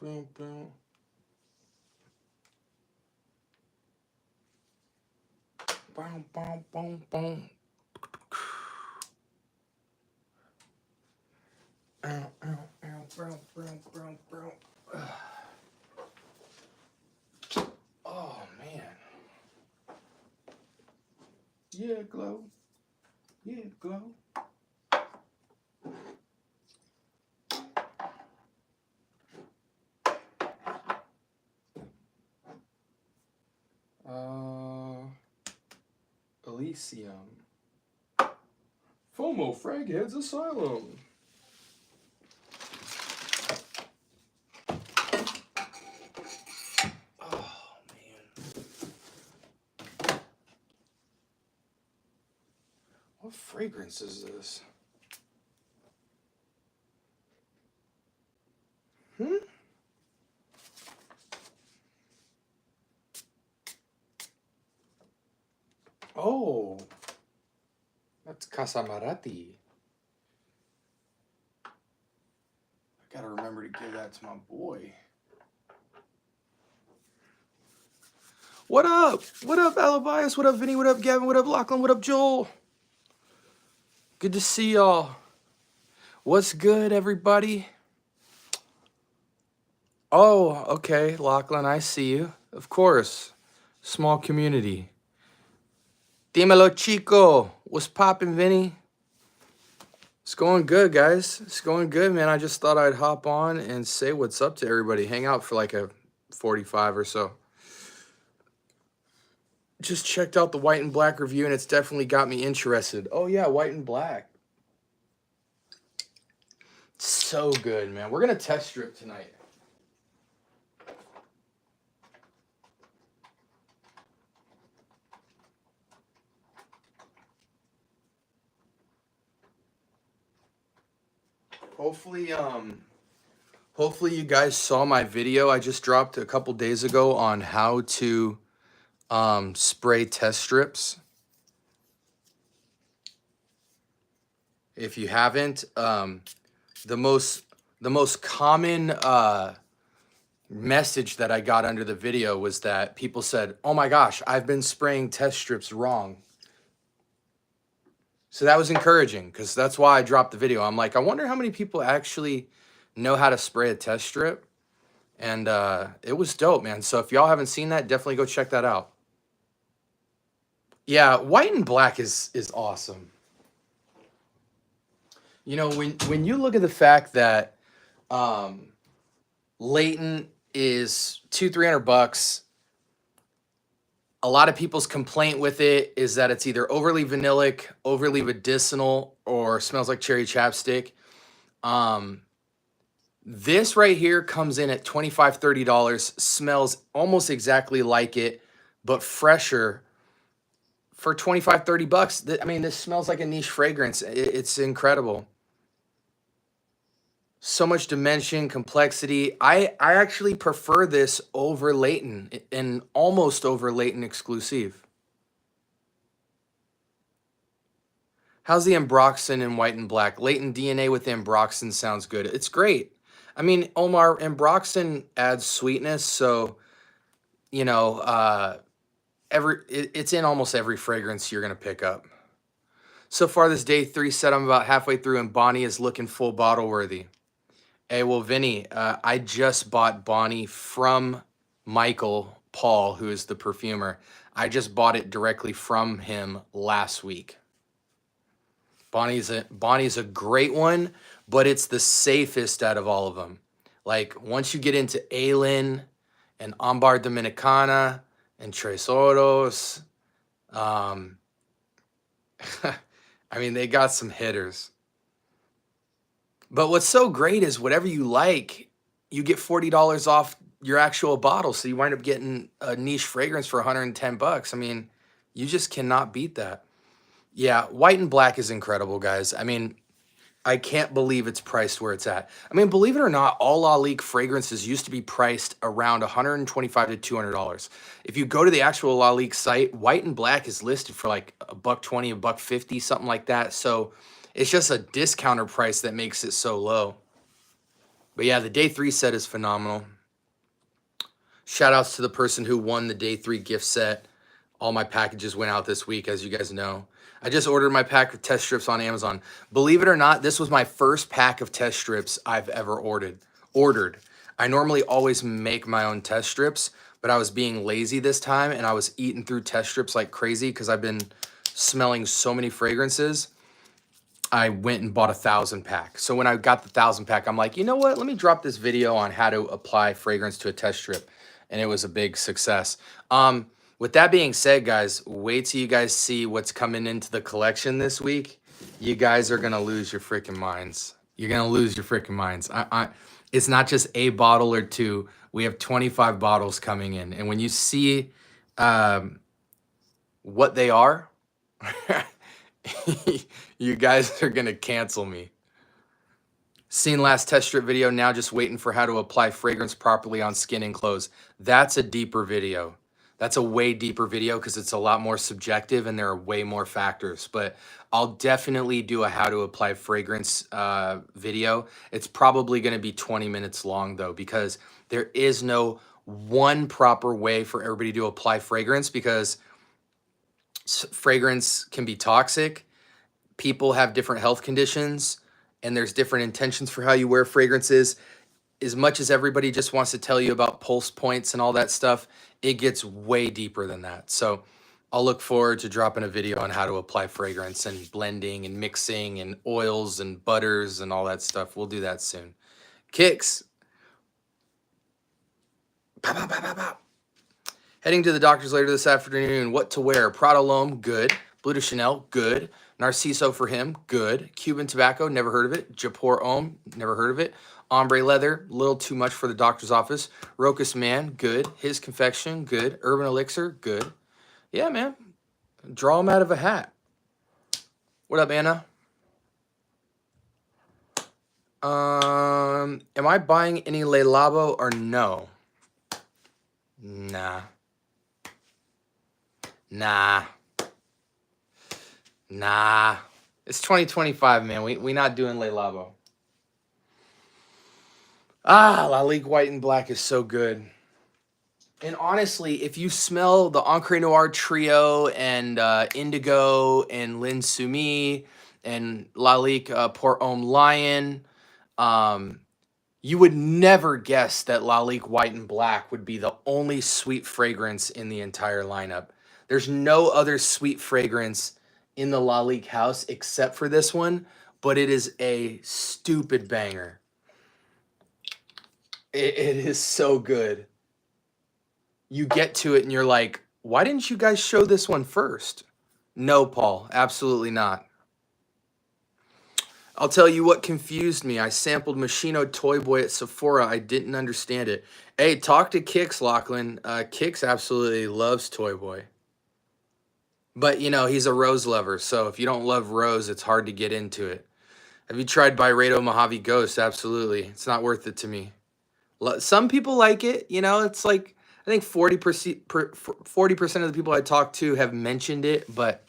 boom, boom. Boom, boom, boom, boom. Ow, ow, ow, brown, brown, brown, brown. Oh, man. Yeah, glow. Yeah, glow. Elysium. FOMO Fragheads Asylum. Oh, man. What fragrance is this? Oh, that's Casamarati. I gotta remember to give that to my boy. What up? What up, Alabias? What up, Vinny? What up, Gavin? What up, Lachlan? What up, Joel? Good to see y'all. What's good, everybody? Oh, okay, Lachlan, I see you. Of course. Small community. Dímelo, chico. What's poppin', Vinny? It's going good, guys. It's going good, man. I just thought I'd hop on and say what's up to everybody. Hang out for like a 45 or so. Just checked out the white and black review, and it's definitely got me interested. Oh, yeah, white and black. So good, man. We're going to test strip tonight. Hopefully you guys saw my video I just dropped a couple days ago on how to spray test strips. If you haven't, the most common message that I got under the video was that people said, "Oh my gosh, I've been spraying test strips wrong." So that was encouraging, because that's why I dropped the video. I'm like, I wonder how many people actually know how to spray a test strip. And it was dope, man. So if y'all haven't seen that, definitely go check that out. Yeah, white and black is awesome. You know, when you look at the fact that Layton is $200-300, a lot of people's complaint with it is that it's either overly vanillic, overly medicinal, or smells like cherry chapstick. This right here comes in at $25-30, smells almost exactly like it, but fresher for $25-30. I mean, this smells like a niche fragrance. It's incredible. So much dimension, complexity. I actually prefer this over Layton, and almost over Layton exclusive. How's the Ambroxan in white and black? Layton DNA with Ambroxan sounds good. It's great. I mean, Omar, Ambroxan adds sweetness, so, you know, it's in almost every fragrance you're going to pick up. So far, this day 3 set, I'm about halfway through, and Bonnie is looking full bottle worthy. Hey, well, Vinny, I just bought Bonnie from Michael Paul, who is the perfumer. I just bought it directly from him last week. Bonnie's a great one, but it's the safest out of all of them. Like, once you get into Alin and Ambar Dominicana and Tres Oros, I mean, they got some hitters. But what's so great is whatever you like, you get $40 off your actual bottle. So you wind up getting a niche fragrance for $110. I mean, you just cannot beat that. Yeah, white and black is incredible, guys. I mean, I can't believe it's priced where it's at. I mean, believe it or not, all Lalique fragrances used to be priced around $125 to $200. If you go to the actual Lalique site, white and black is listed for like $120, $150, something like that. So it's just a discounter price that makes it so low. But yeah, the day 3 set is phenomenal. Shout outs to the person who won the day 3 gift set. All my packages went out this week, as you guys know. I just ordered my pack of test strips on Amazon. Believe it or not, this was my first pack of test strips I've ever ordered. I normally always make my own test strips, but I was being lazy this time and I was eating through test strips like crazy because I've been smelling so many fragrances. I went and bought 1,000 pack. So when I got the 1,000 pack, I'm like, you know what? Let me drop this video on how to apply fragrance to a test strip. And it was a big success. With that being said, guys, wait till you guys see what's coming into the collection this week. You guys are gonna lose your freaking minds. You're gonna lose your freaking minds. It's not just a bottle or two. We have 25 bottles coming in, and when you see what they are, you guys are gonna cancel me. Seen last test strip video, now just waiting for how to apply fragrance properly on skin and clothes. That's a deeper video. That's a way deeper video because it's a lot more subjective and there are way more factors. But I'll definitely do a how to apply fragrance video. It's probably going to be 20 minutes long though, because there is no one proper way for everybody to apply fragrance, because fragrance can be toxic. People have different health conditions and there's different intentions for how you wear fragrances. As much as everybody just wants to tell you about pulse points and all that stuff, it gets way deeper than that. So I'll look forward to dropping a video on how to apply fragrance and blending and mixing and oils and butters and all that stuff. We'll do that soon. Kicks. Pow, pow, pow, pow, pow. Heading to the doctor's later this afternoon. What to wear? Prada L'Homme, good. Bleu de Chanel, good. Narciso for him, good. Cuban Tobacco, never heard of it. Japor Homme, never heard of it. Ombre Leather, a little too much for the doctor's office. Rocus Man, good. His Confection, good. Urban Elixir, good. Yeah, man. Draw them out of a hat. What up, Anna? Am I buying any Le Labo or no? Nah. It's 2025, man. We not doing Le Labo. Lalique White and Black is so good. And honestly, if you smell the Encre Noir Trio and Indigo and Lin Sumi and Lalique Port Homme Lion, you would never guess that Lalique White and Black would be the only sweet fragrance in the entire lineup. There's no other sweet fragrance in the Lalique house except for this one, but it is a stupid banger. It is so good. You get to it and you're like, why didn't you guys show this one first? No, Paul, absolutely not. I'll tell you what confused me. I sampled Moschino Toy Boy at Sephora. I didn't understand it. Hey, talk to Kix, Lachlan. Kix absolutely loves Toy Boy. But, you know, he's a rose lover, so if you don't love rose, it's hard to get into it. Have you tried Byredo Mojave Ghost? Absolutely. It's not worth it to me. Some people like it, you know, it's like, I think 40% of the people I talk to have mentioned it, but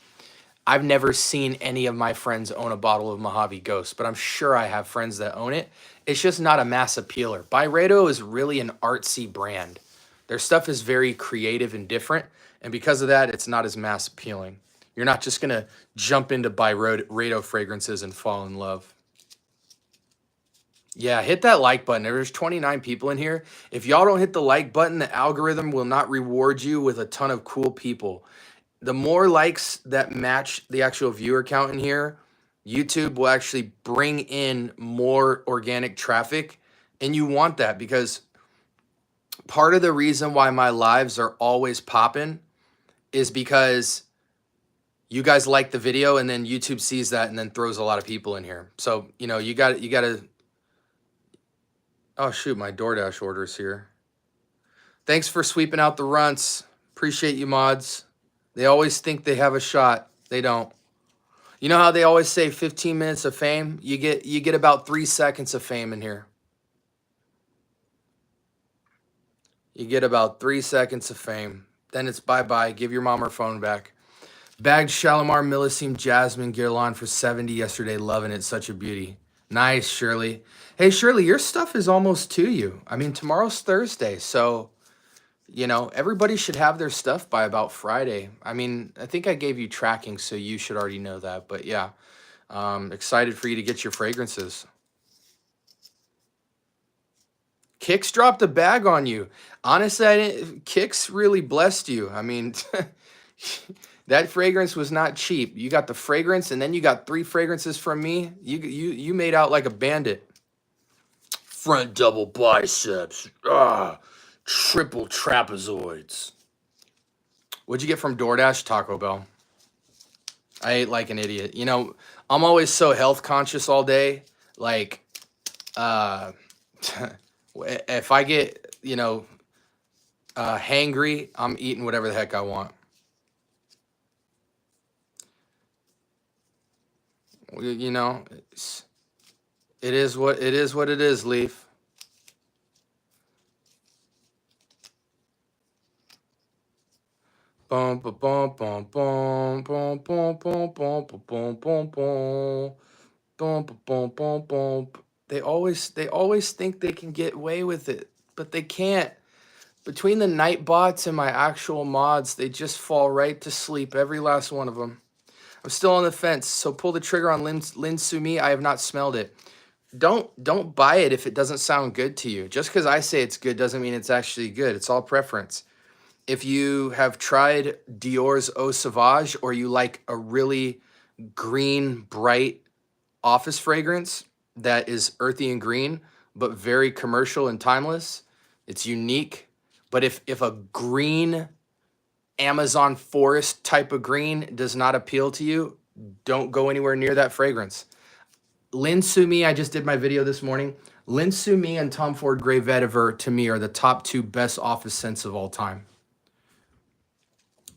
I've never seen any of my friends own a bottle of Mojave Ghost, but I'm sure I have friends that own it. It's just not a mass appealer. Byredo is really an artsy brand. Their stuff is very creative and different, and because of that, it's not as mass appealing. You're not just going to jump into Byredo fragrances and fall in love. Yeah, hit that like button. There's 29 people in here. If y'all don't hit the like button, the algorithm will not reward you with a ton of cool people. The more likes that match the actual viewer count in here, YouTube will actually bring in more organic traffic. And you want that, because part of the reason why my lives are always popping is because you guys like the video and then YouTube sees that and then throws a lot of people in here. So, you know, you got to. Oh, shoot, my DoorDash order's here. Thanks for sweeping out the runts. Appreciate you, mods. They always think they have a shot. They don't. You know how they always say 15 minutes of fame? You get about 3 seconds of fame in here. You get about 3 seconds of fame. Then it's bye-bye. Give your mom her phone back. Bagged Shalimar Millesime Jasmine Guerlain for $70 yesterday. Loving it. Such a beauty. Nice, Shirley. Hey, Shirley, your stuff is almost to you. I mean, tomorrow's Thursday, so you know, everybody should have their stuff by about Friday. I mean, I think I gave you tracking, so you should already know that. But yeah, excited for you to get your fragrances. Kicks dropped a bag on you. Honestly, Kicks really blessed you. I mean, that fragrance was not cheap. You got the fragrance, and then you got 3 fragrances from me. You made out like a bandit. Front double biceps. Triple trapezoids. What'd you get from DoorDash? Taco Bell. I ate like an idiot. You know, I'm always so health conscious all day. Like, uh, if I get, you know, hangry, I'm eating whatever the heck I want. You know, it is what it is. What it is, Leaf. Boom, boom, boom, boom, boom, boom, boom, boom, boom, boom, boom, boom, boom, boom, boom, boom. They always think they can get away with it, but they can't. Between the night bots and my actual mods, they just fall right to sleep, every last one of them. I'm still on the fence, so pull the trigger on Lin Sumi. I have not smelled it. Don't buy it if it doesn't sound good to you. Just because I say it's good doesn't mean it's actually good. It's all preference. If you have tried Dior's Eau Sauvage, or you like a really green, bright office fragrance that is earthy and green, but very commercial and timeless, it's unique. But if a green Amazon forest type of green does not appeal to you, don't go anywhere near that fragrance. Lin Sumi, I just did my video this morning. Lin Sumi and Tom Ford Grey Vetiver, to me, are the top 2 best office scents of all time.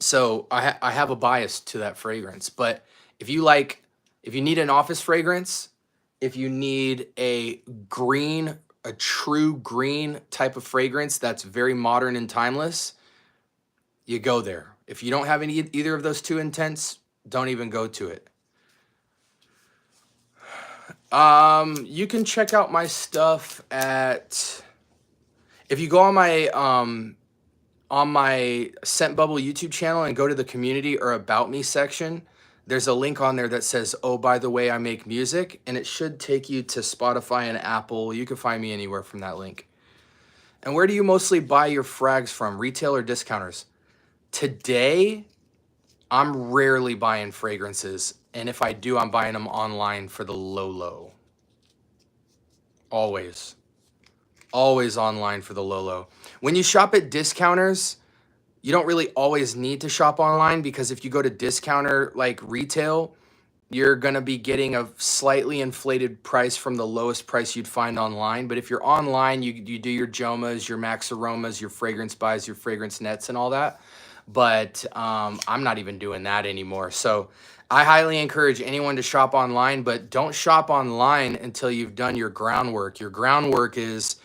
So I have a bias to that fragrance. But if you need an office fragrance, if you need a true green type of fragrance that's very modern and timeless, you go there. If you don't have either of those 2 intents, don't even go to it. You can check out my stuff if you go on my Scent Bubble YouTube channel and go to the community or about me section, there's a link on there that says, oh, by the way, I make music, and it should take you to Spotify and Apple. You can find me anywhere from that link. And where do you mostly buy your frags from, retail or discounters? Today, I'm rarely buying fragrances, and if I do, I'm buying them online for the low. Always online for the low. When you shop at discounters, you don't really always need to shop online, because if you go to discounter like retail, you're going to be getting a slightly inflated price from the lowest price you'd find online. But if you're online, you do your Jomas, your Max Aromas, your fragrance buys, your fragrance nets and all that. But I'm not even doing that anymore. So I highly encourage anyone to shop online, but don't shop online until you've done your groundwork. Your groundwork is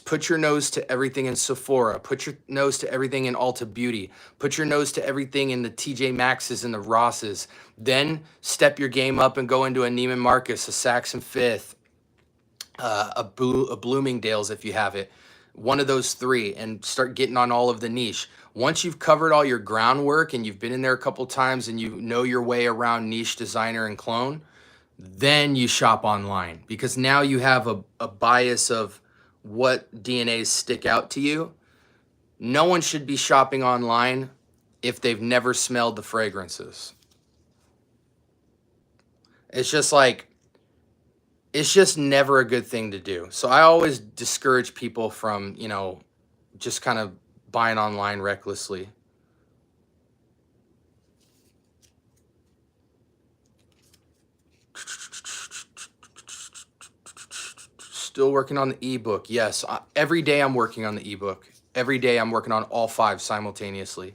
put your nose to everything in Sephora, put your nose to everything in Ulta Beauty, put your nose to everything in the TJ Maxx's and the Ross's. Then step your game up and go into a Neiman Marcus, a Saks and Fifth, a Bloomingdale's if you have it. One of those 3, and start getting on all of the niche. Once you've covered all your groundwork and you've been in there a couple times and you know your way around niche, designer, and clone, then you shop online, because now you have a bias of what DNAs stick out to you. No one should be shopping online if they've never smelled the fragrances. It's just never a good thing to do. So I always discourage people from, you know, just kind of buying online recklessly. Still working on the ebook. Yes, every day I'm working on the ebook. Every day I'm working on all 5 simultaneously.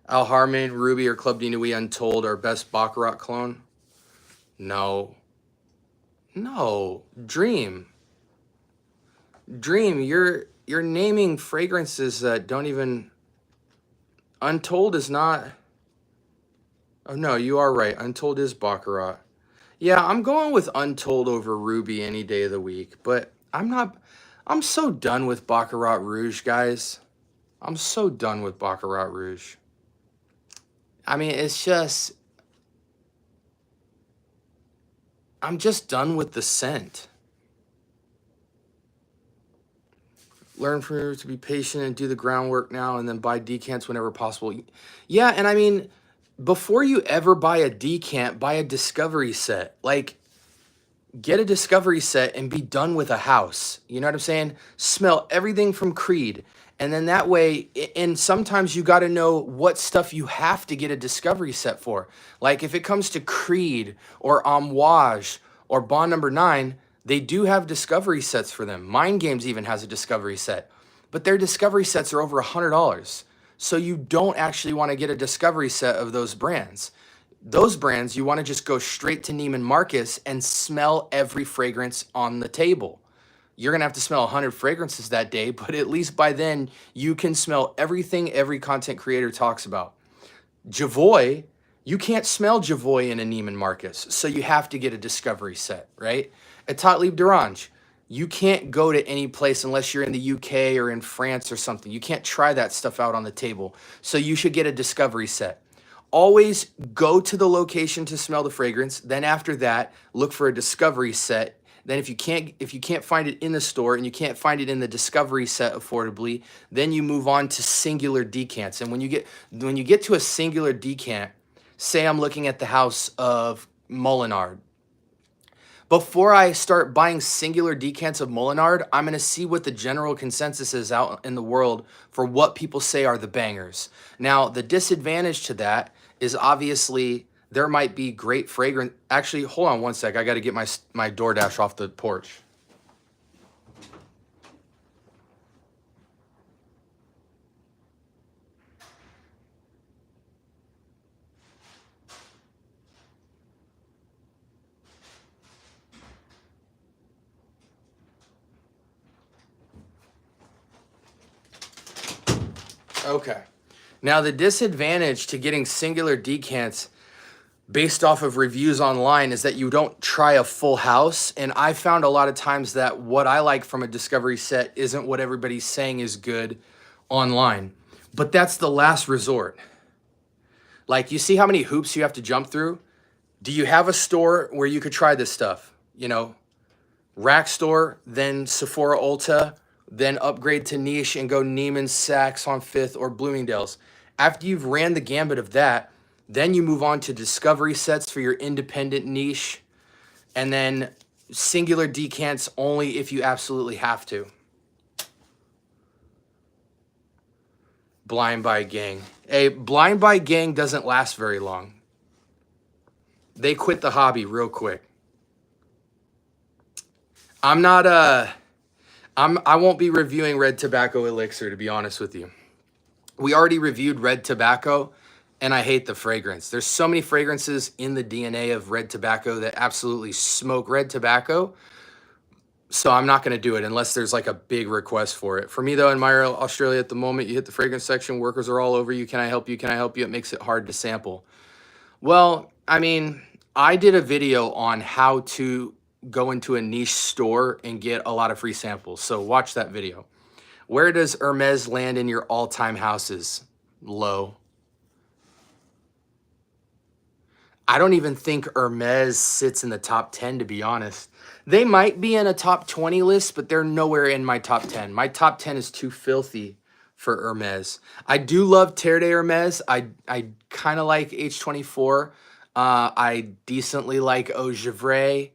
Al Harmon, Ruby, or Club de Nuit Untold are best Baccarat clone? No. Dream, you're naming fragrances that don't even... Untold is not... Oh no, you are right. Untold is Baccarat. Yeah, I'm going with Untold over Ruby any day of the week, but I'm not. I'm so done with Baccarat Rouge, guys. I'm so done with Baccarat Rouge. I mean, it's just. I'm just done with the scent. Learn from her to be patient and do the groundwork now and then buy decants whenever possible. Yeah, and I mean, before you ever buy a decant, buy a discovery set. Like, get a discovery set and be done with a house. You know what I'm saying? Smell everything from Creed. And then that way, and sometimes you got to know what stuff you have to get a discovery set for. Like if it comes to Creed or Amouage or Bond Number 9, they do have discovery sets for them. Mind Games even has a discovery set, but their discovery sets are over $100. So you don't actually want to get a discovery set of those brands. Those brands, you want to just go straight to Neiman Marcus and smell every fragrance on the table. You're going to have to smell 100 fragrances that day, but at least by then you can smell everything every content creator talks about. Javoy, you can't smell Javoy in a Neiman Marcus, so you have to get a discovery set, right? Etat Libre d'Orange, you can't go to any place unless you're in the UK or in France or something. You can't try that stuff out on the table, so you should get a discovery set. Always go to the location to smell the fragrance. Then after that, look for a discovery set. Then if you can't find it in the store and you can't find it in the discovery set affordably, then you move on to singular decants. And when you get to a singular decant, say I'm looking at the house of Molinard. Before I start buying singular decants of Molinard, I'm going to see what the general consensus is out in the world for what people say are the bangers. Now, the disadvantage to that is obviously there might be great fragrance. Actually, hold on one sec. I got to get my DoorDash off the porch. Okay. Now, the disadvantage to getting singular decants based off of reviews online is that you don't try a full house. And I found a lot of times that what I like from a discovery set isn't what everybody's saying is good online. But that's the last resort. Like, you see how many hoops you have to jump through? Do you have a store where you could try this stuff? You know, Rack Store, then Sephora Ulta, then upgrade to niche and go Neiman's, Saks on 5th, or Bloomingdale's. After you've ran the gambit of that, then you move on to discovery sets for your independent niche, and then singular decants only if you absolutely have to. Blind Buy Gang. A Blind Buy Gang doesn't last very long. They quit the hobby real quick. I won't be reviewing Red Tobacco Elixir, to be honest with you. We already reviewed Red Tobacco, and I hate the fragrance. There's so many fragrances in the DNA of Red Tobacco that absolutely smoke Red Tobacco. So I'm not going to do it unless there's like a big request for it. For me, though, in my Australia at the moment, you hit the fragrance section, workers are all over you. Can I help you? Can I help you? It makes it hard to sample. Well, I mean, I did a video on how to go into a niche store and get a lot of free samples. So watch that video. Where does Hermes land in your all-time houses? Low. I don't even think Hermes sits in the top 10, to be honest. They might be in a top 20 list, but they're nowhere in my top 10. My top 10 is too filthy for Hermes. I do love Terre de Hermes. I kind of like H24. I decently like Eau Givray.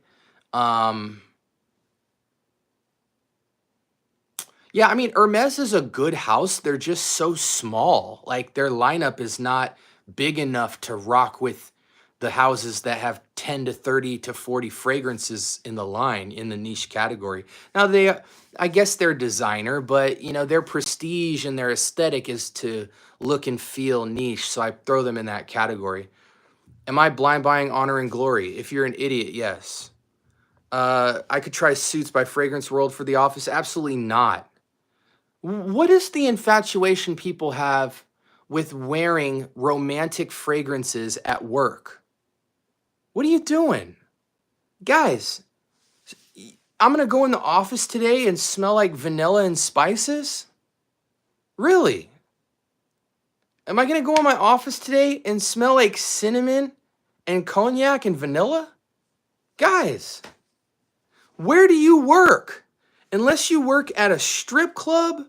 Yeah, I mean, Hermes is a good house. They're just so small. Like, their lineup is not big enough to rock with the houses that have 10 to 30 to 40 fragrances in the line in the niche category. Now, I guess they're designer, but, you know, their prestige and their aesthetic is to look and feel niche, so I throw them in that category. Am I blind buying Honor and Glory? If you're an idiot, yes. I could try Suits by Fragrance World for the office. Absolutely not. What is the infatuation people have with wearing romantic fragrances at work? What are you doing? Guys, I'm going to go in the office today and smell like vanilla and spices? Really? Am I going to go in my office today and smell like cinnamon and cognac and vanilla? Guys, where do you work? Unless you work at a strip club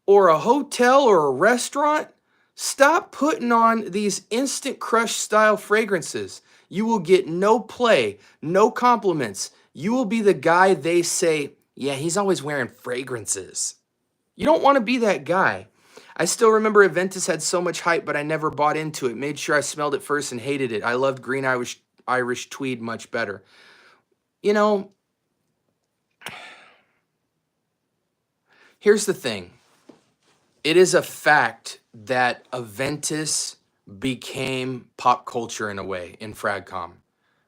or a hotel or a restaurant, stop putting on these instant crush style fragrances. You will get no play, no compliments. You will be the guy they say, yeah, he's always wearing fragrances. You don't want to be that guy. I still remember Aventus had so much hype, but I never bought into it. Made sure I smelled it first and hated it. I loved green Irish tweed much better. You know, here's the thing. It is a fact that Aventus became pop culture in a way in Fragcom,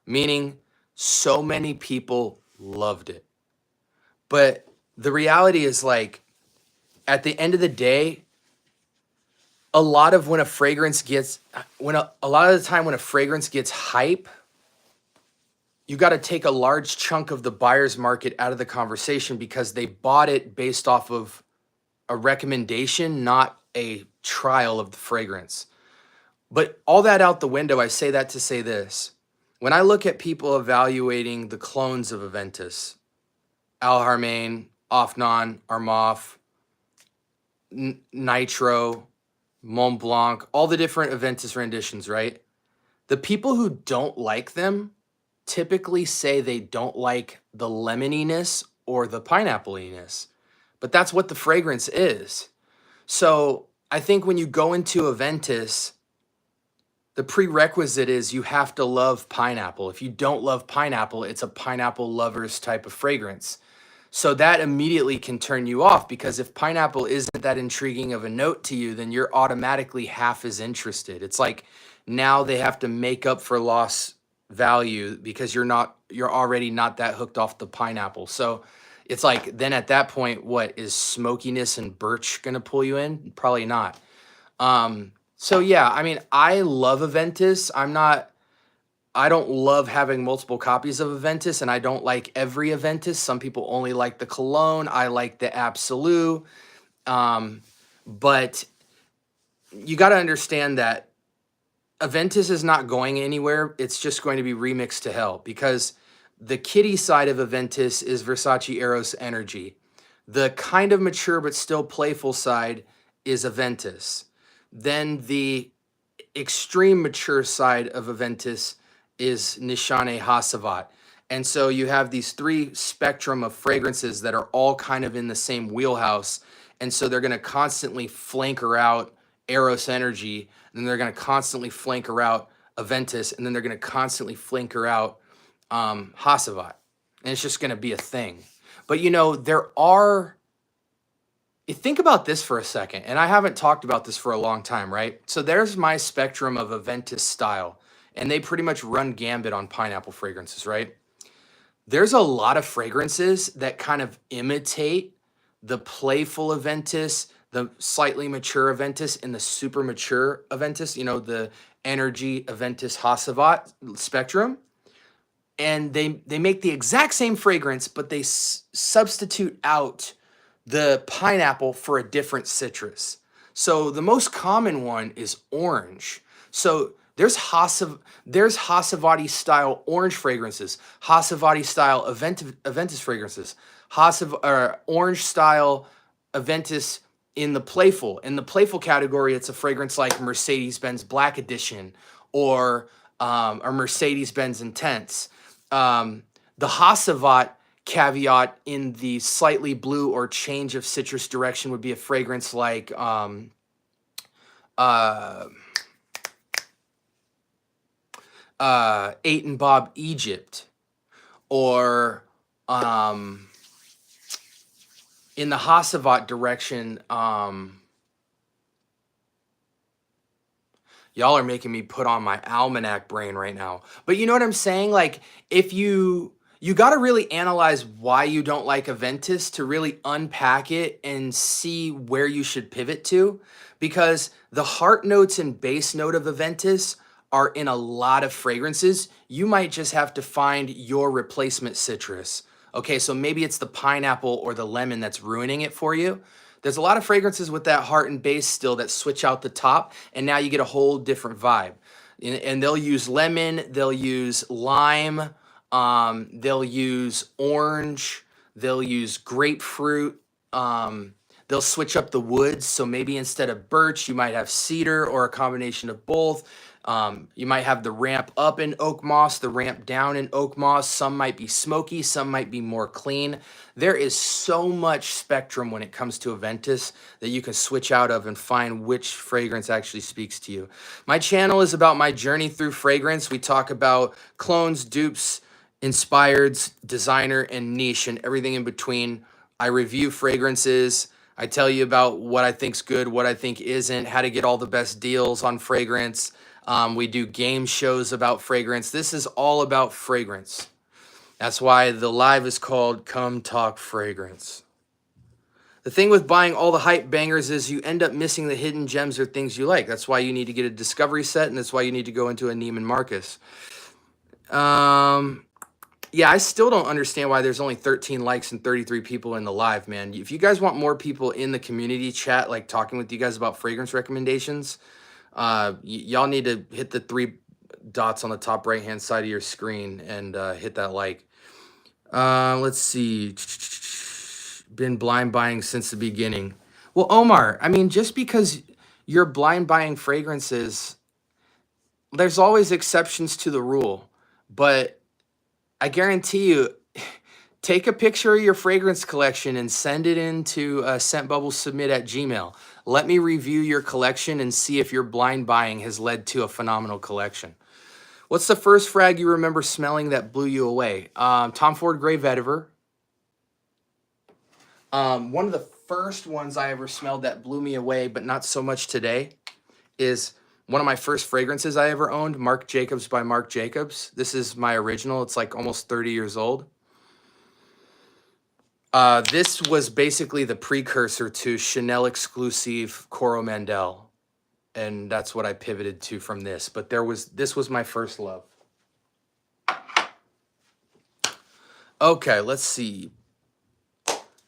meaning so many people loved it. But the reality is, like, at the end of the day, a lot of when a fragrance gets, a lot of the time when a fragrance gets hype, you got to take a large chunk of the buyer's market out of the conversation because they bought it based off of a recommendation, not a trial of the fragrance. But all that out the window, I say that to say this. When I look at people evaluating the clones of Aventus, Al Harmain, Afnan, Armaf, Nitro, Mont Blanc, all the different Aventus renditions, right? The people who don't like them typically say they don't like the lemoniness or the pineapple-iness. But that's what the fragrance is. So I think when you go into Aventus, the prerequisite is you have to love pineapple. If you don't love pineapple, it's a pineapple lover's type of fragrance. So that immediately can turn you off, because if pineapple isn't that intriguing of a note to you, then you're automatically half as interested. It's like now they have to make up for lost value because you're already not that hooked off the pineapple. So it's like, then at that point, what is smokiness and birch gonna pull you in? Probably not. So yeah, I mean, I love Aventus. I don't love having multiple copies of Aventus, and I don't like every Aventus. Some people only like the Cologne. I like the Absolute. But you got to understand that Aventus is not going anywhere. It's just going to be remixed to hell, because the kiddie side of Aventus is Versace Eros Energy. The kind of mature but still playful side is Aventus. Then the extreme mature side of Aventus is Nishane Hasavat. And so you have these three spectrum of fragrances that are all kind of in the same wheelhouse. And so they're going to constantly flanker out Eros Energy, and then they're going to constantly flanker out Aventus, and then they're going to constantly flanker out Hasavat. And it's just going to be a thing. But you know, think about this for a second, and I haven't talked about this for a long time, right? So there's my spectrum of Aventus style, and they pretty much run gambit on pineapple fragrances, right? There's a lot of fragrances that kind of imitate the playful Aventus, the slightly mature Aventus, and the super mature Aventus, you know, the energy Aventus Hasavat spectrum. And they make the exact same fragrance, but they substitute out the pineapple for a different citrus. So the most common one is orange. So there's Hasavati style orange fragrances, Hasavati style Aventus fragrances, orange style Aventus in the playful. In the playful category, it's a fragrance like Mercedes-Benz Black Edition or Mercedes-Benz Intense. The Hasavat caveat in the slightly blue or change of citrus direction would be a fragrance like Eight and Bob Egypt, or in the Hasavat direction, y'all are making me put on my almanac brain right now. But you know what I'm saying? Like, if you you got to really analyze why you don't like Aventus to really unpack it and see where you should pivot to, because the heart notes and base note of Aventus are in a lot of fragrances. You might just have to find your replacement citrus. Okay, so maybe it's the pineapple or the lemon that's ruining it for you. There's a lot of fragrances with that heart and base still that switch out the top, and now you get a whole different vibe. And they'll use lemon, they'll use lime, they'll use orange, they'll use grapefruit, they'll switch up the woods. So maybe instead of birch, you might have cedar or a combination of both. You might have the ramp up in oak moss, the ramp down in oak moss. Some might be smoky, some might be more clean. There is so much spectrum when it comes to Aventus that you can switch out of and find which fragrance actually speaks to you. My channel is about my journey through fragrance. We talk about clones, dupes, inspireds, designer, and niche, and everything in between. I review fragrances. I tell you about what I think's good, what I think isn't, how to get all the best deals on fragrance. We do game shows about fragrance. This is all about fragrance. That's why the live is called Come Talk Fragrance. The thing with buying all the hype bangers is you end up missing the hidden gems or things you like. That's why you need to get a discovery set, and that's why you need to go into a Neiman Marcus. Yeah, I still don't understand why there's only 13 likes and 33 people in the live, man. If you guys want more people in the community chat, like talking with you guys about fragrance recommendations, y'all need to hit the 3 dots on the top right-hand side of your screen and hit that like. Let's see. Been blind buying since the beginning. Well, Omar, I mean, just because you're blind buying fragrances, there's always exceptions to the rule. But I guarantee you, take a picture of your fragrance collection and send it into scentbubblesubmit@gmail.com. Let me review your collection and see if your blind buying has led to a phenomenal collection. What's the first frag you remember smelling that blew you away? Tom Ford Grey Vetiver. One of the first ones I ever smelled that blew me away, but not so much today, is one of my first fragrances I ever owned, Marc Jacobs by Marc Jacobs. This is my original. It's like almost 30 years old. This was basically the precursor to Chanel exclusive Coromandel. And that's what I pivoted to from this. But this was my first love. Okay, let's see.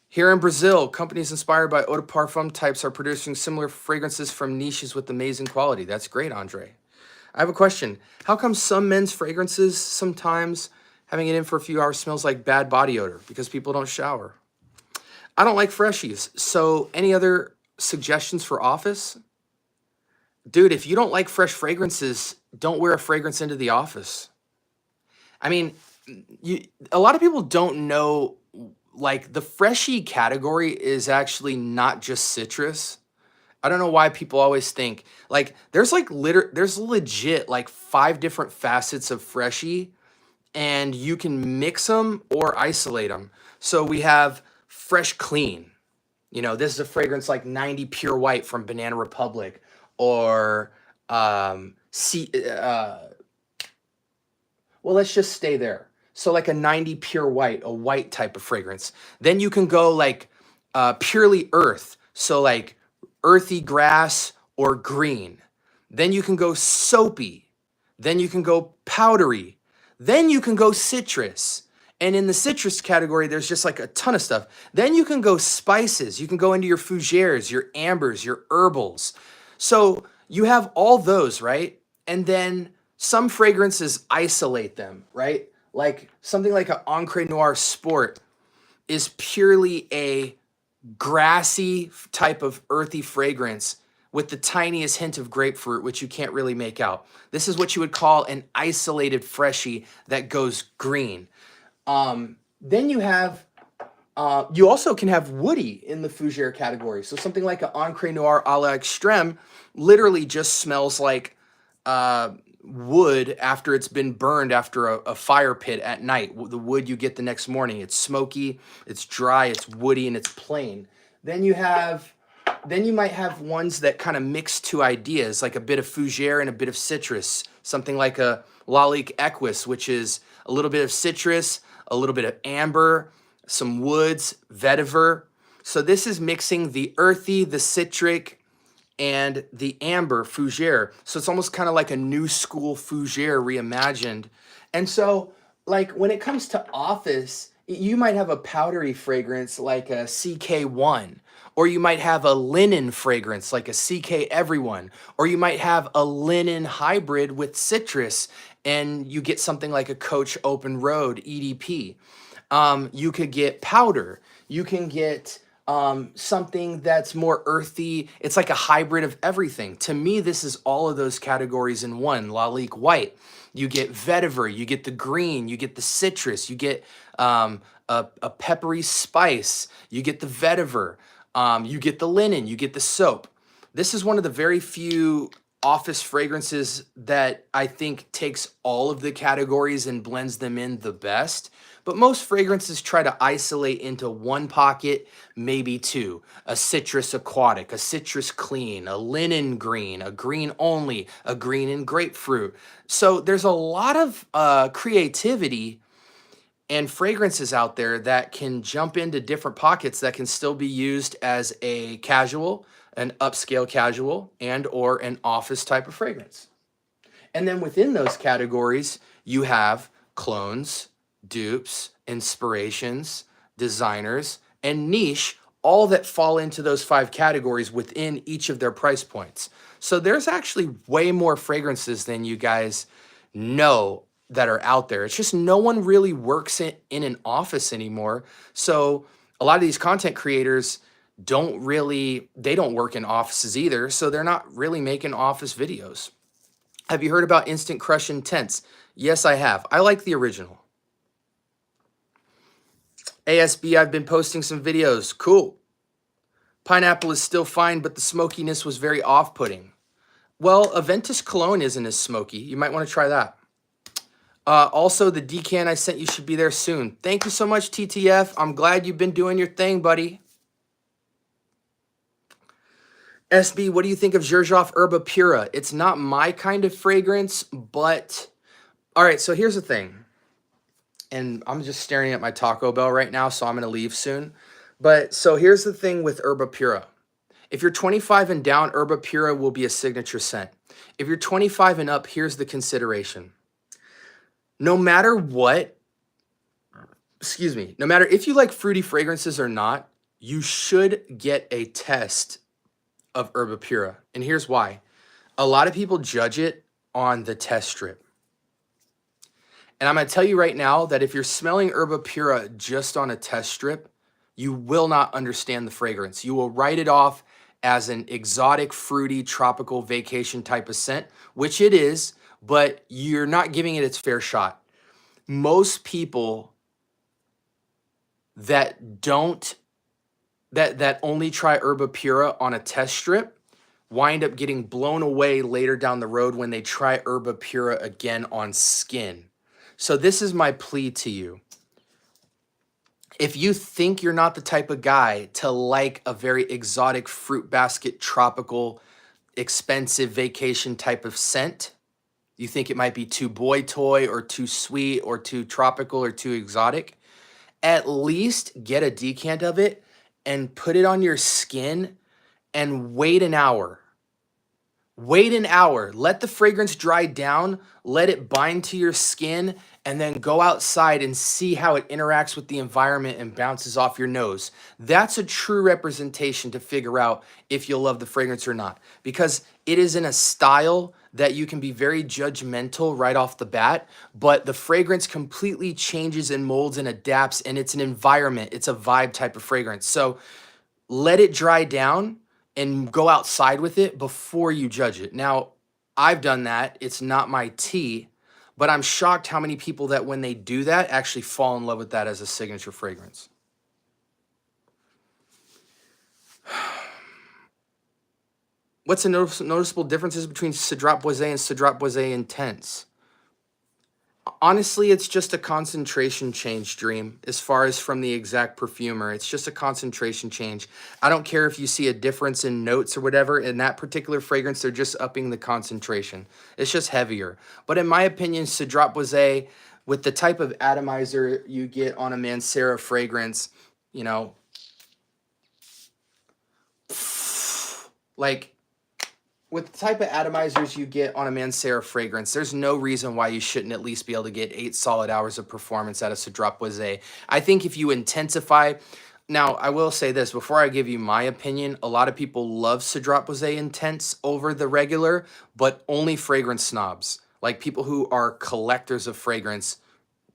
Here in Brazil, companies inspired by eau de parfum types are producing similar fragrances from niches with amazing quality. That's great, Andre. I have a question. How come some men's fragrances sometimes having it in for a few hours smells like bad body odor? Because people don't shower. I don't like freshies. So any other suggestions for office? Dude, if you don't like fresh fragrances, don't wear a fragrance into the office. I mean, a lot of people don't know, like, the freshie category is actually not just citrus. I don't know why people always think, like, there's legit like 5 different facets of freshie, and you can mix them or isolate them. So we have fresh clean. You know, this is a fragrance like 90 Pure White from Banana Republic, or well, let's just stay there. So like a 90 Pure White, a white type of fragrance. Then you can go like purely earth. So like earthy grass or green. Then you can go soapy. Then you can go powdery. Then you can go citrus. And in the citrus category, there's just like a ton of stuff. Then you can go spices. You can go into your fougères, your ambers, your herbals. So you have all those, right? And then some fragrances isolate them, right? Like something like an Encre Noir Sport is purely a grassy type of earthy fragrance with the tiniest hint of grapefruit, which you can't really make out. This is what you would call an isolated freshie that goes green. Then you have, you also can have woody in the fougere category. So something like an Encre Noir a la Extreme literally just smells like wood after it's been burned after a fire pit at night. The wood you get the next morning. It's smoky, it's dry, it's woody, and it's plain. Then you might have ones that kind of mix 2 ideas, like a bit of fougere and a bit of citrus. Something like a Lalique Equus, which is a little bit of citrus, a little bit of amber, some woods, vetiver. So this is mixing the earthy, the citric, and the amber fougere. So it's almost kind of like a new school fougere reimagined. And so, like, when it comes to office, you might have a powdery fragrance like a CK1, or you might have a linen fragrance like a CK Everyone, or you might have a linen hybrid with citrus, and you get something like a Coach Open Road EDP. You could get powder. You can get something that's more earthy. It's like a hybrid of everything. To me, this is all of those categories in one. Lalique White. You get vetiver, you get the green, you get the citrus, you get a peppery spice, you get the vetiver, you get the linen, you get the soap. This is one of the very few office fragrances that I think takes all of the categories and blends them in the best. But most fragrances try to isolate into one pocket, maybe two. A citrus aquatic, a citrus clean, a linen green, a green only, a green and grapefruit. So there's a lot of creativity and fragrances out there that can jump into different pockets that can still be used as a casual, an upscale casual, and or an office type of fragrance. And then within those categories, you have clones, dupes, inspirations, designers, and niche, all that fall into those 5 categories within each of their price points. So there's actually way more fragrances than you guys know that are out there. It's just no one really works in an office anymore. So a lot of these content creators don't work in offices either. So they're not really making office videos. Have you heard about Instant Crush Intense? Yes, I have. I like the original. ASB, I've been posting some videos. Cool. Pineapple is still fine, but the smokiness was very off-putting. Well, Aventus Cologne isn't as smoky. You might want to try that. Also, the Decant I sent you should be there soon. Thank you so much, TTF. I'm glad you've been doing your thing, buddy. SB, what do you think of Xerjoff Herba Pura? It's not my kind of fragrance, but... All right, so here's the thing. And I'm just staring at my Taco Bell right now, so I'm going to leave soon. But so here's the thing with Herba Pura. If you're 25 and down, Herba Pura will be a signature scent. If you're 25 and up, here's the consideration. No matter what, no matter if you like fruity fragrances or not, you should get a test of Herba Pura. And here's why. A lot of people judge it on the test strip. And I'm going to tell you right now that if you're smelling Herba Pura just on a test strip, you will not understand the fragrance. You will write it off as an exotic, fruity, tropical vacation type of scent, which it is, but you're not giving it its fair shot. Most people that only try Herba Pura on a test strip wind up getting blown away later down the road when they try Herba Pura again on skin. So this is my plea to you. If you think you're not the type of guy to like a very exotic fruit basket, tropical, expensive vacation type of scent, you think it might be too boy toy or too sweet or too tropical or too exotic, at least get a decant of it and put it on your skin and wait an hour. Wait an hour, let the fragrance dry down, let it bind to your skin, and then go outside and see how it interacts with the environment and bounces off your nose. That's a true representation to figure out if you'll love the fragrance or not, because it is in a style that you can be very judgmental right off the bat, but the fragrance completely changes and molds and adapts, and it's an environment, it's a vibe type of fragrance. So let it dry down and go outside with it before you judge it. Now, I've done that. It's not my tea, but I'm shocked how many people that when they do that actually fall in love with that as a signature fragrance. What's the noticeable differences between Cedrat Boisé and Cedrat Boisé Intense? Honestly, it's just a concentration change, Dream, as far as from the exact perfumer. It's just a concentration change. I don't care if you see a difference in notes or whatever. In that particular fragrance, they're just upping the concentration. It's just heavier. But in my opinion, Cedrat Boisé with the type of atomizer you get on a Mancera fragrance, you know, like with the type of atomizers you get on a Mancera fragrance, there's no reason why you shouldn't at least be able to get 8 solid hours of performance out of Cedroc Boisé. I think if you intensify, now I will say this, before I give you my opinion, a lot of people love Cedroc Boisé Intense over the regular, but only fragrance snobs. Like people who are collectors of fragrance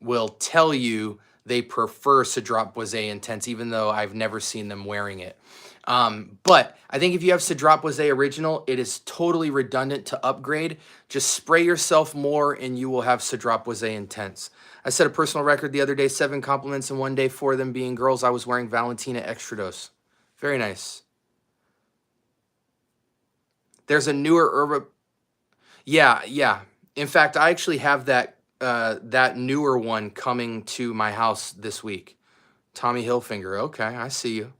will tell you they prefer Cedroc Boisé Intense, even though I've never seen them wearing it. But I think if you have Cedroc Boisé Original, it is totally redundant to upgrade. Just spray yourself more and you will have Cedroc Boisé Intense. I set a personal record the other day, 7 compliments in one day, 4 of them being girls. I was wearing Valentina Extra Dose. Very nice. There's a newer Herba. Yeah. In fact, I actually have that that newer one coming to my house this week. Tommy Hilfiger. Okay, I see you.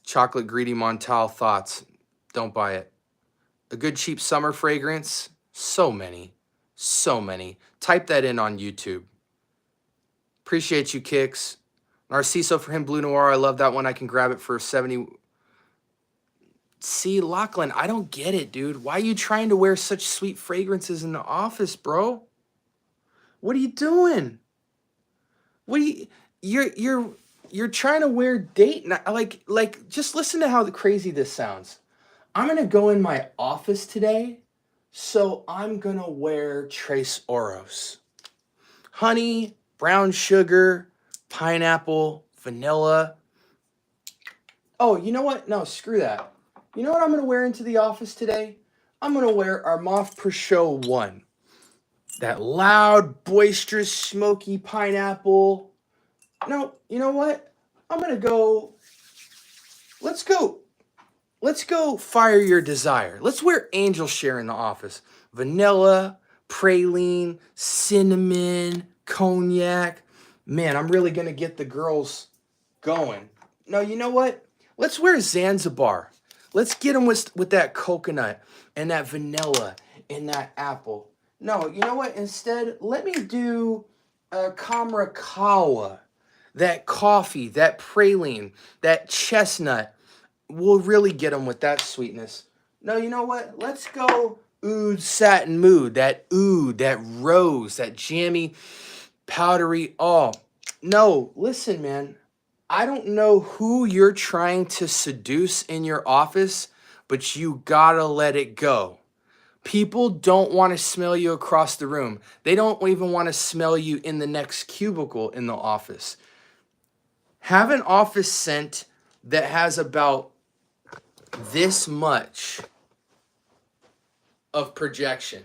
Chocolate Greedy Montal Thoughts. Don't buy it. A good cheap summer fragrance. So many. Type that in on YouTube. Appreciate you, Kicks. Narciso for him, Blue Noir. I love that one. I can grab it for 70. See, Lachlan, I don't get it, dude. Why are you trying to wear such sweet fragrances in the office, bro? What are you doing? What are you're trying to wear date like just listen to how crazy this sounds. I'm gonna go in my office today, so I'm gonna wear Tres Oros. Honey, brown sugar, pineapple, vanilla. Oh, you know what? No, screw that. You know what I'm gonna wear into the office today? I'm gonna wear Armaf Peugeot 1. That loud, boisterous, smoky pineapple. No, you know what? I'm gonna go. Let's go fire your desire. Let's wear Angel Share in the office. Vanilla, praline, cinnamon, cognac. Man, I'm really gonna get the girls going. No, you know what? Let's wear Zanzibar. Let's get them with that coconut and that vanilla and that apple. No, you know what? Instead, let me do a Kamrakawa. That coffee, that praline, that chestnut. We'll really get them with that sweetness. No, you know what? Let's go oud satin mood. That oud, that rose, that jammy, powdery. Oh, no, listen, man. I don't know who you're trying to seduce in your office, but you gotta let it go. People don't want to smell you across the room. They don't even want to smell you in the next cubicle in the office. Have an office scent that has about this much of projection.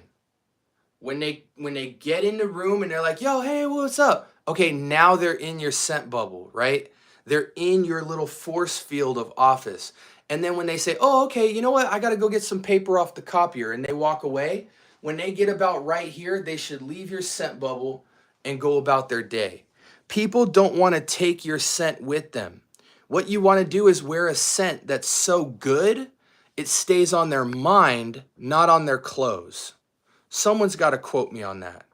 When they get in the room and they're like, yo, hey, what's up? Okay, now they're in your scent bubble, right? They're in your little force field of office. And then when they say, oh, okay, you know what? I got to go get some paper off the copier, and they walk away, when they get about right here, they should leave your scent bubble and go about their day. People don't want to take your scent with them. What you want to do is wear a scent that's so good, it stays on their mind, not on their clothes. Someone's got to quote me on that.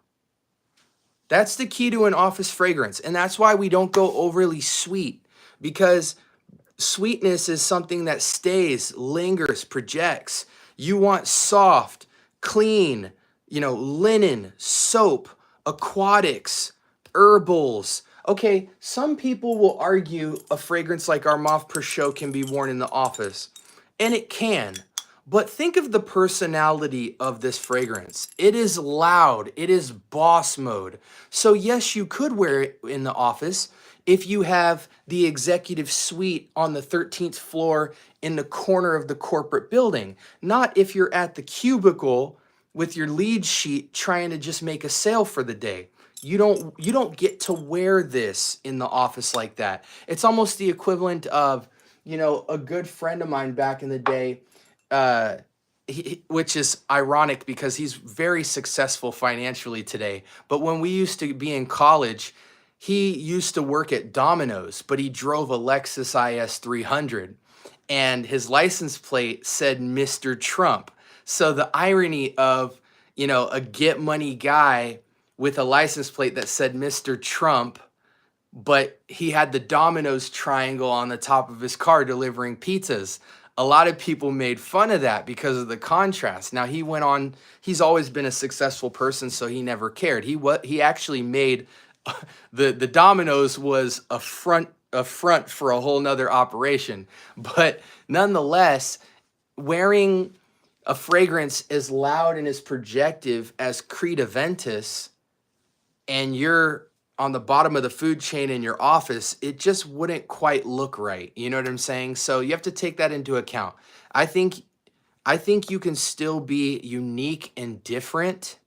That's the key to an office fragrance. And that's why we don't go overly sweet, because sweetness is something that stays, lingers, projects. You want soft, clean, linen, soap, aquatics, herbals. Okay, some people will argue a fragrance like Armaf Peugeot can be worn in the office, and it can. But think of the personality of this fragrance. It is loud. It is boss mode. So yes, you could wear it in the office if you have the executive suite on the 13th floor in the corner of the corporate building. Not if you're at the cubicle with your lead sheet trying to just make a sale for the day. You don't get to wear this in the office like that. It's almost the equivalent of, a good friend of mine back in the day, which is ironic because he's very successful financially today. But when we used to be in college, he used to work at Domino's, but he drove a Lexus IS 300, and his license plate said Mr. Trump. So the irony of, a get money guy with a license plate that said Mr. Trump, but he had the Domino's triangle on the top of his car delivering pizzas. A lot of people made fun of that because of the contrast. Now he went on, he's always been a successful person, so he never cared. He actually made the Domino's was a front for a whole nother operation. But nonetheless, wearing a fragrance as loud and as projective as Creed Aventus, and you're on the bottom of the food chain in your office, it just wouldn't quite look right. You know what I'm saying? So you have to take that into account. I think you can still be unique and different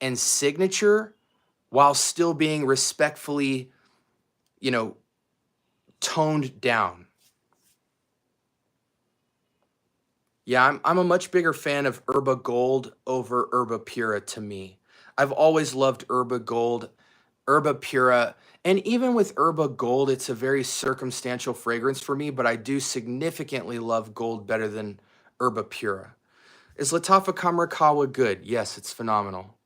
and signature while still being respectfully, you know, toned down. Yeah, I'm a much bigger fan of Herba Gold over Herba Pura to me. I've always loved Herba Gold, Herba Pura, and even with Herba Gold, it's a very circumstantial fragrance for me, but I do significantly love Gold better than Herba Pura. Is Latafa Kamrakawa good? Yes, it's phenomenal.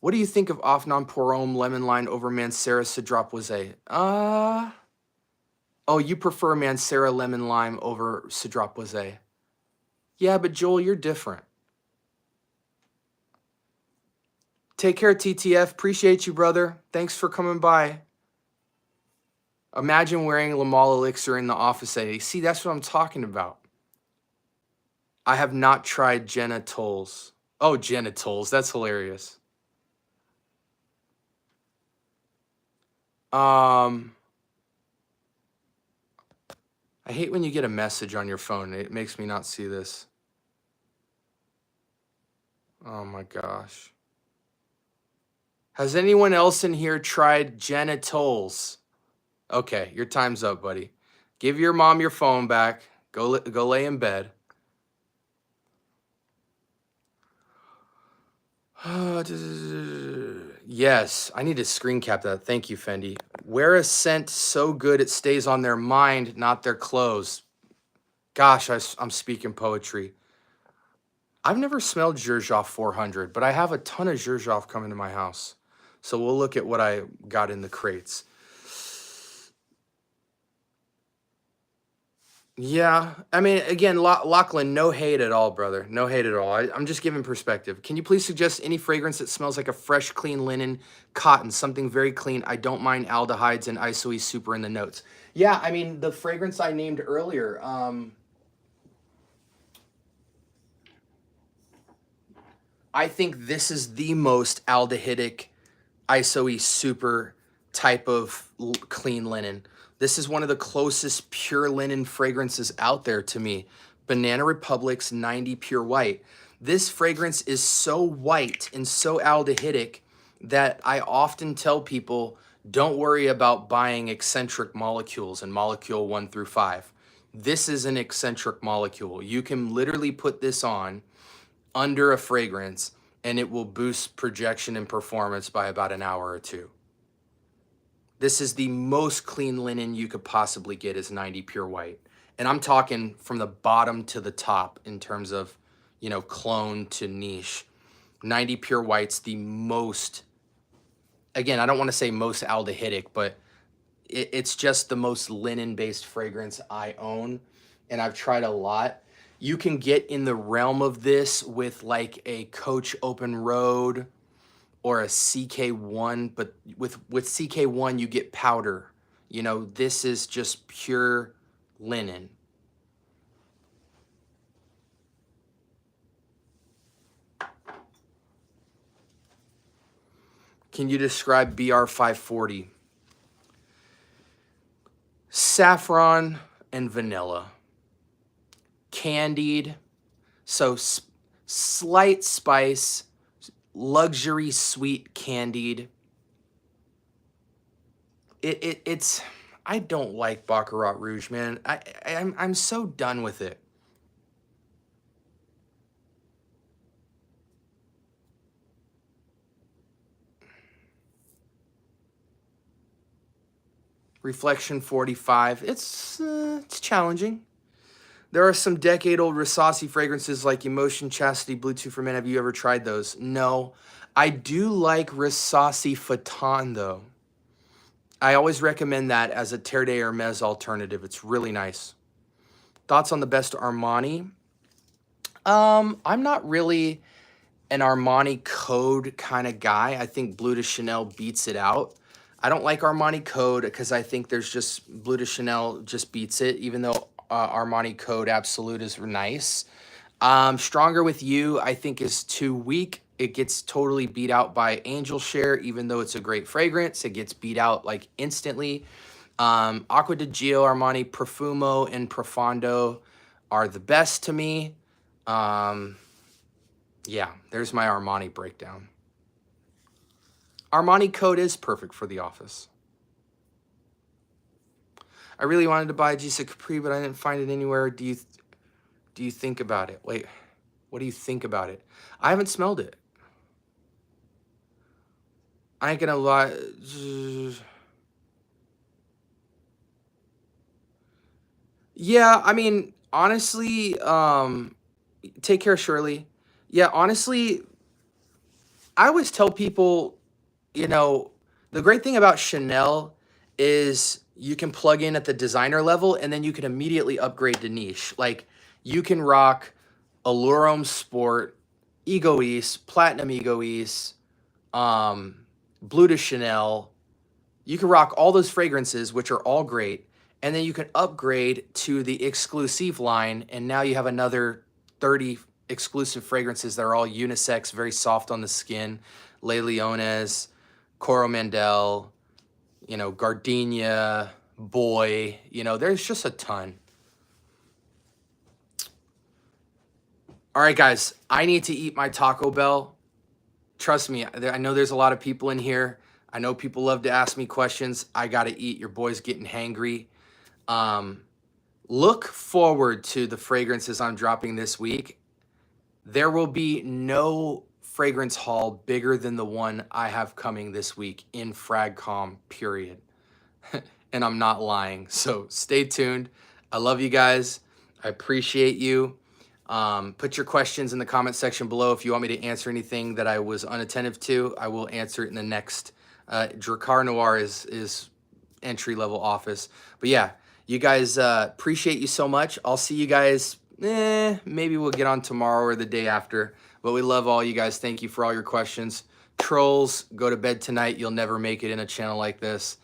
What do you think of Afnan Porom Lemon Line over Mancera Cedropoise? Oh, you prefer Mancera Lemon Lime over Cedropoise. Yeah, but Joel, you're different. Take care, TTF. Appreciate you, brother. Thanks for coming by. Imagine wearing Lamal Elixir in the office today. See, that's what I'm talking about. I have not tried genitals. Oh, genitals. That's hilarious. I hate when you get a message on your phone. It makes me not see this. Oh my gosh. Has anyone else in here tried genitals? Okay, your time's up, buddy. Give your mom your phone back. Go lay in bed. Yes, I need to screen cap that. Thank you, Fendi. Wear a scent so good it stays on their mind, not their clothes. Gosh, I'm speaking poetry. I've never smelled Xerjoff 400, but I have a ton of Xerjoff coming to my house. So we'll look at what I got in the crates. Yeah, I mean, again, Lachlan, no hate at all, brother. No hate at all. I'm just giving perspective. Can you please suggest any fragrance that smells like a fresh, clean linen, cotton, something very clean? I don't mind aldehydes and isoe super in the notes. Yeah, I mean, the fragrance I named earlier, I think this is the most aldehydic isoe super type of clean linen. This is one of the closest pure linen fragrances out there to me. Banana Republic's 90 Pure White. This fragrance is so white and so aldehydic that I often tell people, don't worry about buying eccentric molecules in molecule 1 through 5. This is an eccentric molecule. You can literally put this on under a fragrance and it will boost projection and performance by about an hour or two. This is the most clean linen you could possibly get is 90 Pure White. And I'm talking from the bottom to the top in terms of, you know, clone to niche. 90 Pure White's the most, again, I don't want to say most aldehydic, but it's just the most linen-based fragrance I own, and I've tried a lot. You can get in the realm of this with like a Coach Open Road or a CK1, but with CK1 you get powder. You know, this is just pure linen. Can you describe BR540? Saffron and vanilla. Candied, so slight spice, luxury sweet candied. It's I don't like Baccarat Rouge, man. I'm so done with it. Reflection 45. It's challenging. There are some decade-old Risasi fragrances like Emotion, Chastity, Bluetooth for Men. Have you ever tried those? No. I do like Risasi Fatan though. I always recommend that as a Terre de Hermes alternative. It's really nice. Thoughts on the best Armani? I'm not really an Armani code kind of guy. I think Bleu de Chanel beats it out. I don't like Armani code because I think there's just Bleu de Chanel just beats it, even though Armani code absolute is nice. Stronger with You, I think, is too weak. It gets totally beat out by Angel Share, even though it's a great fragrance. It gets beat out like instantly. Acqua di Gio, Armani Profumo, and Profondo are the best to me. Yeah, there's my Armani breakdown. Armani code is perfect for the office. I really wanted to buy a Gisa Capri, but I didn't find it anywhere. Do you think about it? Wait, what do you think about it? I haven't smelled it. I ain't gonna lie. Yeah, I mean, honestly, take care, Shirley. Yeah, honestly, I always tell people, you know, the great thing about Chanel is you can plug in at the designer level and then you can immediately upgrade to niche. Like you can rock Allure Sport, Egoist, Platinum Egoist, Bleu de Chanel. You can rock all those fragrances, which are all great. And then you can upgrade to the exclusive line. And now you have another 30 exclusive fragrances that are all unisex, very soft on the skin. Le Leones, Coromandel, you know, Gardenia, Boy, you know, there's just a ton. All right, guys, I need to eat my Taco Bell. Trust me, I know there's a lot of people in here. I know people love to ask me questions. I got to eat. Your boy's getting hangry. Look forward to the fragrances I'm dropping this week. There will be no fragrance haul bigger than the one I have coming this week in FragCom, period. And I'm not lying. So stay tuned. I love you guys. I appreciate you. Put your questions in the comment section below. If you want me to answer anything that I was unattentive to, I will answer it in the next. Dracar Noir is entry-level office. But yeah, you guys, appreciate you so much. I'll see you guys, maybe we'll get on tomorrow or the day after. But we love all you guys. Thank you for all your questions. Trolls, go to bed tonight. You'll never make it in a channel like this.